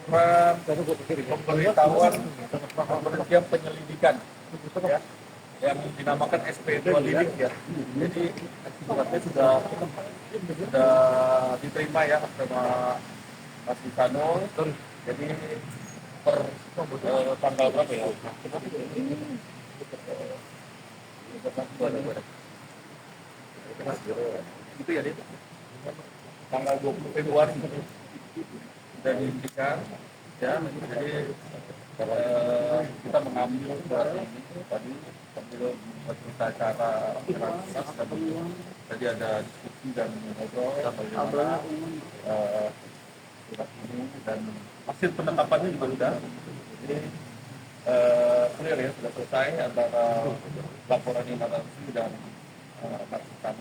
surat pemberitahuan pemberhentian penyelidikan ya, yang dinamakan SP2 Lidik ya. Jadi suratnya sudah diterima ya sama Mas Isano. Jadi per tanggal berapa ya? Itu ya, Dit? Tanggal 20 Februari sudah dihentikan ya. Jadi kita mengambil surat ini tadi sambil berita acara rakyat. Tadi ada diskusi dan ngobrol bagaimana surat ini, dan hasil penetapannya juga sudah. Jadi clear ya, sudah selesai antara laporan instansi dan masukan.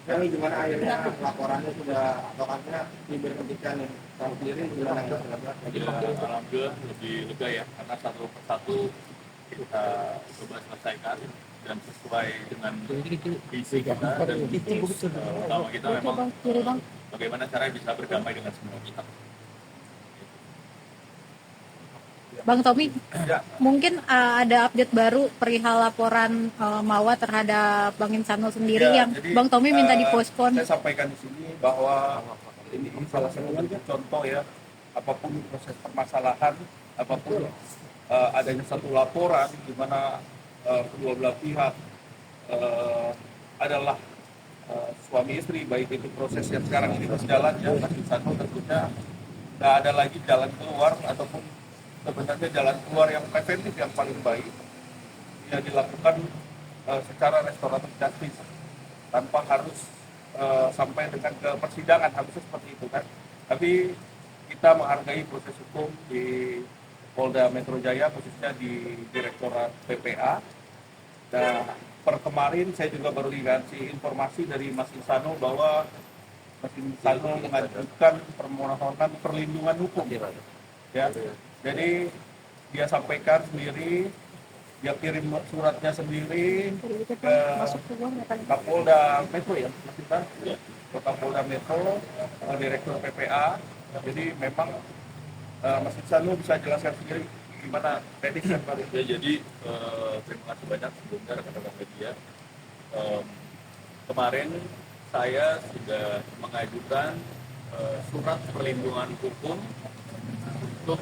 Ini gimana akhirnya laporannya sudah atau karena diberhentikan nih? Kamu sendiri gimana nggak? Alhamdulillah lebih lega ya, karena satu persatu kita coba selesaikan dan sesuai dengan visi kita, dan utama kita memang bagaimana caranya bisa berdamai dengan semua pihak. Bang Tommy, mungkin ada update baru perihal laporan Mawa terhadap Bang Insano sendiri yang jadi, Bang Tommy minta dipospon. Saya sampaikan di sini bahwa ini salah satu contoh ya, apapun proses permasalahan, apapun adanya satu laporan di mana kedua belah pihak adalah suami istri, baik itu proses yang sekarang ini berjalan ya, Mas Insano tentunya nggak ada lagi jalan keluar, ataupun sebenarnya jalan keluar yang preventif yang paling baik yang dilakukan secara restoratif justice tanpa harus sampai dengan ke persidangan, harusnya seperti itu kan. Tapi kita menghargai proses hukum di Polda Metro Jaya, khususnya di Direktorat PPA. Dan per kemarin saya juga baru dikasih informasi dari Mas Insano bahwa Mas Insano mengajukan permohonan perlindungan hukum ya. Jadi dia sampaikan sendiri, dia kirim suratnya sendiri ke Kapolda Metro ya, ke Kapolda Metro, ke Direktur PPA. Jadi memang Mas Insano bisa jelaskan sendiri gimana prediction Pak. Ya, jadi terima kasih banyak sebelumnya rekan-rekan media. Kemarin saya sudah mengajukan surat perlindungan hukum untuk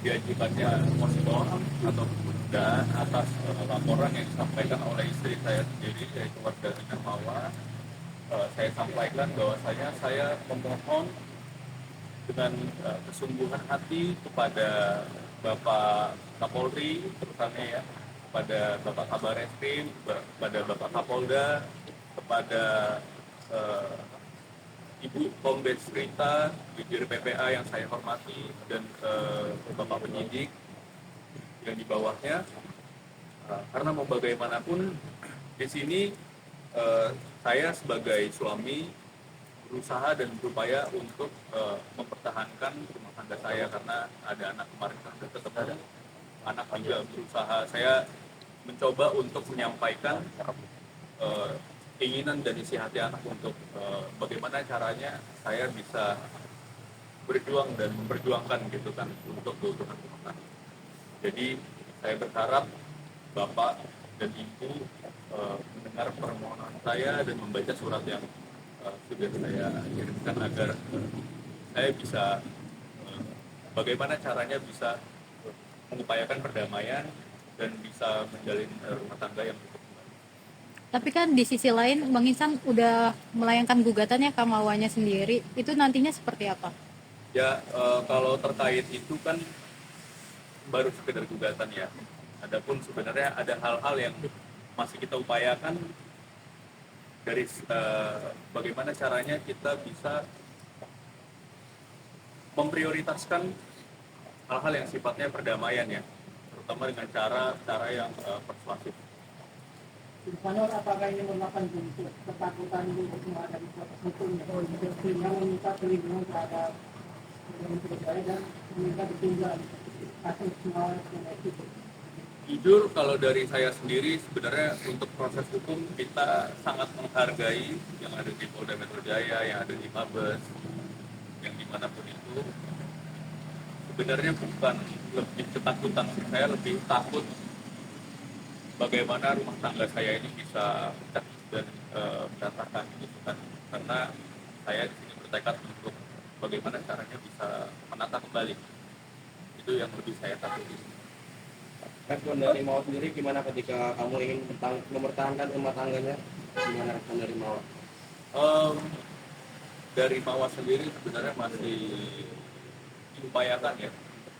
diajukannya motion atau penundaan atas laporan yang disampaikan oleh istri saya sendiri, yaitu warga binaan Mawa. Saya sampaikan bahwasanya saya memohon dengan kesungguhan hati kepada Bapak Kapolri, terutama ya, kepada Bapak Kabar Eskrim, kepada Bapak Kapolda, kepada Ibu Kombes Rita, Dirjen PPA yang saya hormati, dan Bapak penyidik yang di bawahnya, karena mau bagaimanapun di sini saya sebagai suami berusaha dan berupaya untuk mempertahankan rumah tangga saya, karena ada anak kemarin kan ketemu anak juga berusaha. Saya mencoba untuk menyampaikan keinginan dan isi hati anak untuk bagaimana caranya saya bisa berjuang dan memperjuangkan gitu kan untuk kebutuhan rumah tangga. Jadi saya berharap Bapak dan Ibu mendengar permohonan saya dan membaca surat yang sudah saya kirimkan, agar saya bisa bagaimana caranya bisa mengupayakan perdamaian dan bisa menjalin rumah tangga yang cukup. Tapi kan di sisi lain Bang Insan udah melayangkan gugatannya ke Mawanya sendiri, itu nantinya seperti apa? Ya, kalau terkait itu kan baru sekedar gugatan ya. Adapun sebenarnya ada hal-hal yang masih kita upayakan dari bagaimana caranya kita bisa memprioritaskan hal-hal yang sifatnya perdamaian ya, terutama dengan cara yang persuasif. Insinyur, apakah ini merupakan bentuk ketakutan untuk menghadapi proses hukum sehingga meminta perlindungan terhadap Metro dan meminta ditunda kasus semua yang itu? Jujur kalau dari saya sendiri sebenarnya untuk proses hukum kita sangat menghargai yang ada di Polda Metro Jaya, yang ada di Mabes, yang di dimanapun itu sebenarnya bukan lebih ketakutan, saya lebih takut bagaimana rumah tangga saya ini bisa pecah dan berantakan gitu kan, karena saya di sini bertekad untuk bagaimana caranya bisa menata kembali, itu yang lebih saya takuti. Respon dari Mawar sendiri gimana ketika kamu ingin mempertahankan rumah tangganya? Gimana respon dari Mawar? Dari Mawar sendiri sebenarnya masih diupayakan ya,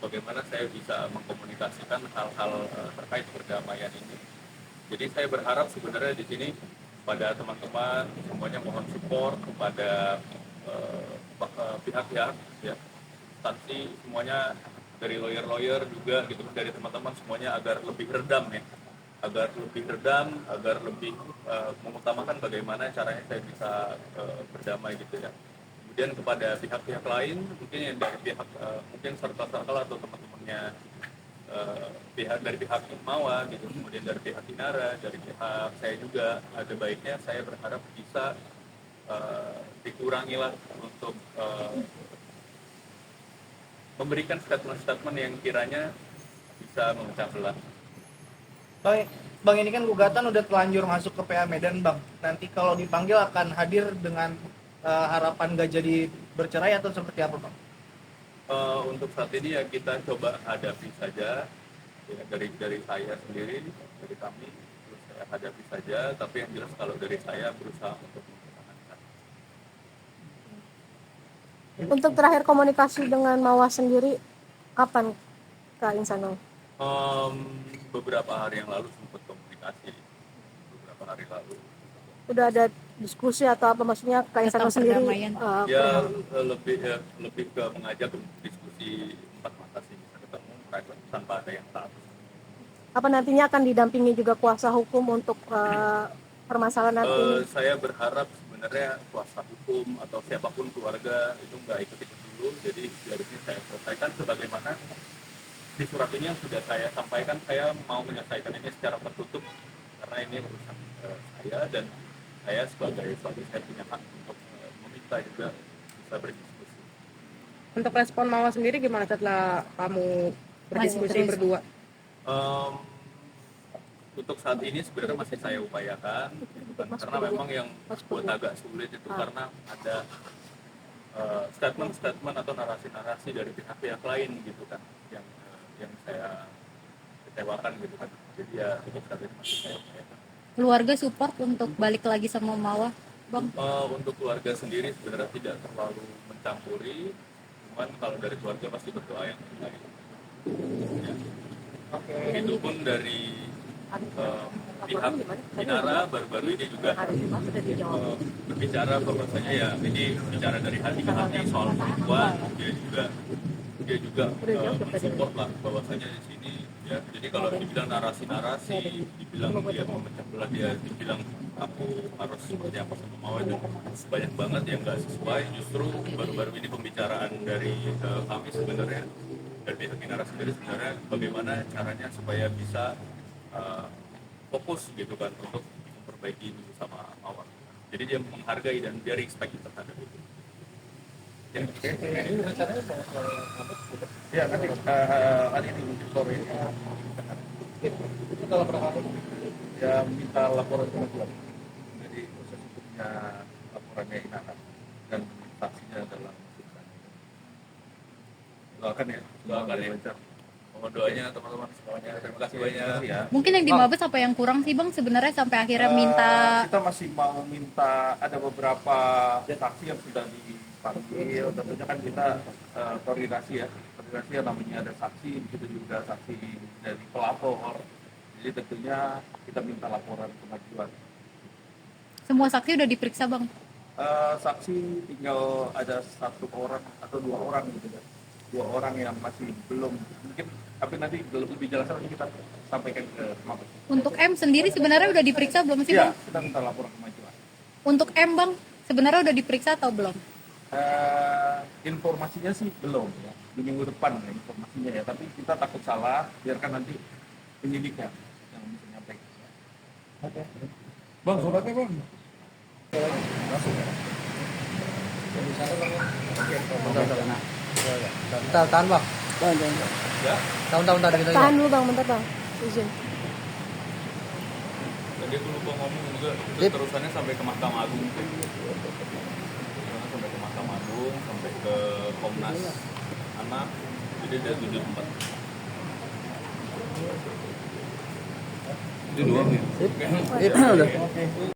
bagaimana saya bisa mengkomunikasikan hal-hal terkait perdamaian ini. Jadi saya berharap sebenarnya di sini pada teman-teman semuanya mohon support kepada pihak-pihak ya, instansi semuanya, dari lawyer-lawyer juga gitu, dari teman-teman semuanya agar lebih redam ya, agar lebih mengutamakan bagaimana caranya saya bisa berdamai gitu ya. Kemudian kepada pihak-pihak lain mungkin yang dari pihak mungkin serta-serta atau teman-temannya dari pihak Mawa gitu, kemudian dari pihak Inara, dari pihak saya juga, ada baiknya saya berharap bisa dikurangilah untuk memberikan statement-statement yang kiranya bisa memecah belah. Bang, ini kan gugatan udah telanjur masuk ke PA Medan, Bang. Nanti kalau dipanggil akan hadir dengan harapan nggak jadi bercerai atau seperti apa, Bang? Untuk saat ini ya kita coba hadapi saja ya, dari saya sendiri, dari kami, terus saya hadapi saja. Tapi yang jelas kalau dari saya berusaha untuk mempertahankan. Untuk terakhir komunikasi dengan Mawar sendiri kapan, Kak Insanul? Beberapa hari yang lalu sempat komunikasi, beberapa hari lalu. Udah ada diskusi atau apa, maksudnya Kak Insanul sendiri? Lebih ke mengajak diskusi empat mata sih, bisa ketemu private tanpa ada yang tahu. Apa nantinya akan didampingi juga kuasa hukum untuk permasalahan nanti? Saya berharap sebenarnya kuasa hukum atau siapapun keluarga itu nggak ikut-ikut dulu. Jadi dari sini saya selesaikan sebagaimana di surat ini yang sudah saya sampaikan. Saya mau menyelesaikan ini secara tertutup karena ini urusan saya, dan saya sebagai suami saya punya hak untuk meminta juga bisa berdiskusi. Untuk respon Mawar sendiri gimana setelah kamu berdiskusi berdua? Untuk saat ini sebenarnya masih saya upayakan gitu kan, karena memang yang buat agak sulit itu karena ada statement-statement atau narasi-narasi dari pihak-pihak lain gitu kan, yang saya kecewakan gitu kan. Jadi ya untuk saat ini masih saya upayakan. Keluarga support untuk balik lagi sama Mawar, Bang? Untuk keluarga sendiri sebenarnya tidak terlalu mencampuri, cuman kalau dari keluarga pasti berdoa yang terbaik. Ya. Begitupun dari pihak Inara baru-baru ini juga berbicara bahwasanya ya ini bicara dari hati ke hati soal perempuan, dia juga mensupport lah bahwasanya di sini ya. Jadi kalau dibilang narasi-narasi, dibilang dia memecah belah, dia dibilang aku harus seperti apa sama Mawar, itu banyak banget yang nggak sesuai. Justru baru-baru ini pembicaraan dari kami sebenarnya, dari pihak Inara sendiri sebenarnya bagaimana caranya supaya bisa fokus gitu kan untuk memperbaiki itu sama Mawar. Jadi dia menghargai dan dia respect terhadap itu. Ya. Ini rencananya mau apa? Ya nanti hari ini sore Itu kalau berapa? ya minta laporan pengajuan. Jadi proses hukumnya laporannya Inara dan saksinya adalah doakan ya lancar. Mohon doanya teman-teman semuanya. Terima kasih banyak ya. Mungkin yang di Mabes apa yang kurang sih, Bang, sebenarnya sampai akhirnya minta? Kita masih mau minta, ada beberapa saksi yang sudah dipanggil. Tentunya kan kita koordinasi yang namanya ada saksi, begitu juga saksi dari pelapor. Jadi tentunya kita minta laporan pengajuan. Semua saksi udah diperiksa, Bang? Saksi tinggal ada 1 orang atau 2 orang gitu kan. 2 orang yang masih belum, mungkin tapi nanti lebih jelas lagi kita sampaikan ke Mabes. Untuk M sendiri sebenarnya udah diperiksa belum sih, Ya, Bang? kita minta laporan kemajuan. Untuk M, Bang, sebenarnya udah diperiksa atau belum? Informasinya sih belum ya, di minggu depan ya, informasinya ya, tapi kita takut salah, biarkan nanti penyidiknya yang bisa menyampaikan. Bang, suratnya bang. Masuk ya. Tahan bang. Ya, Tahun-tahun tadi kita. Tahan dulu bang, bentar bang. Izin. tadi aku lupa ngomong juga terusannya sampai ke Mahkamah Agung. Terusannya sampai ke Mahkamah Agung, sampai ke Komnas Anak. Jadi ada 7 tempat. Itu doang ya. Sip.